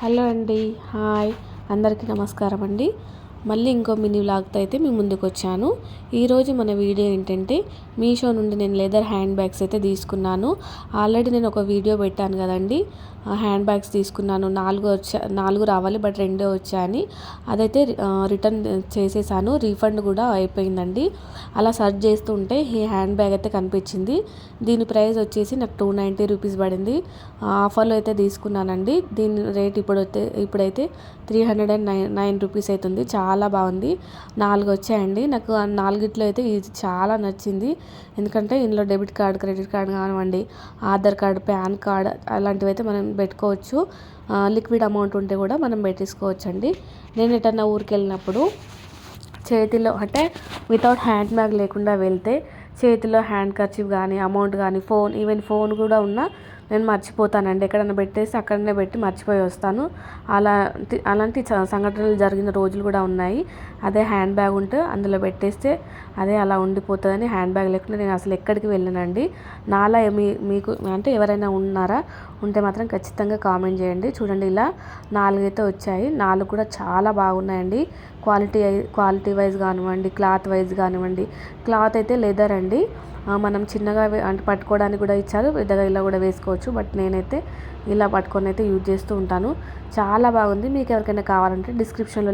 Hello అండి, hi, అందరికీ నమస్కారం అండి. మళ్ళీ ఇంకో మినీ వ్లాగ్తో అయితే మీ ముందుకు వచ్చాను. ఈరోజు మన వీడియో ఏంటంటే మీషో నుండి నేను లెదర్ హ్యాండ్ బ్యాగ్స్ అయితే తీసుకున్నాను. ఆల్రెడీ నేను ఒక వీడియో పెట్టాను కదండి, హ్యాండ్ బ్యాగ్స్ తీసుకున్నాను. 4 రావాలి బట్ 2 వచ్చాయని. అదైతే రిటర్న్ చేసేసాను, రీఫండ్ కూడా అయిపోయిందండి. అలా సర్చ్ చేస్తుంటే ఈ హ్యాండ్ బ్యాగ్ అయితే కనిపించింది. దీని ప్రైస్ వచ్చేసి నాకు 290 రూపీస్ పడింది. ఆఫర్లో అయితే తీసుకున్నానండి. దీని రేట్ ఇప్పుడైతే 309 రూపీస్ అవుతుంది. చాలా బాగుంది. 4 వచ్చాయండి. నాకు ఆ 4ట్లో అయితే ఇది చాలా నచ్చింది. ఎందుకంటే ఇందులో డెబిట్ కార్డ్, క్రెడిట్ కార్డ్ కానివ్వండి, ఆధార్ కార్డ్, పాన్ కార్డ్ అలాంటివి అయితే మనం పెట్టుకోవచ్చు. లిక్విడ్ అమౌంట్ ఉంటే కూడా మనం పెట్టేసుకోవచ్చు అండి. నేను ఎటన్నా ఊరికి వెళ్ళినప్పుడు చేతిలో అంటే వితౌట్ హ్యాండ్ బ్యాగ్ లేకుండా వెళ్తే చేతిలో హ్యాండ్ కర్చీఫ్ కానీ, అమౌంట్ కానీ, ఈవెన్ ఫోన్ కూడా ఉన్నా నేను మర్చిపోతానండి. ఎక్కడన్నా పెట్టేసి అక్కడనే పెట్టి మర్చిపోయి వస్తాను. అలాంటి సంఘటనలు జరిగిన రోజులు కూడా ఉన్నాయి. అదే హ్యాండ్ బ్యాగ్ ఉంటే అందులో పెట్టేస్తే అదే అలా ఉండిపోతుందని హ్యాండ్ బ్యాగ్ లేకుండా నేను అసలు ఎక్కడికి వెళ్ళానండి. నాలా మీకు అంటే ఎవరైనా ఉన్నారా? ఉంటే మాత్రం ఖచ్చితంగా కామెంట్ చేయండి. చూడండి, ఇలా 4 అయితే వచ్చాయి. 4 కూడా చాలా బాగున్నాయండి. క్వాలిటీ వైజ్ కానివ్వండి, క్లాత్ వైజ్ కానివ్వండి. క్లాత్ అయితే లెదర్ అండి. మనం చిన్నగా అంటే పట్టుకోవడానికి కూడా ఇచ్చారు, పెద్దగా ఇలా కూడా వేసుకోవచ్చు. బట్ నేనైతే ఇలా పట్టుకొని అయితే యూజ్ చేస్తూ ఉంటాను. చాలా బాగుంది. మీకు ఎవరికైనా కావాలంటే డిస్క్రిప్షన్లో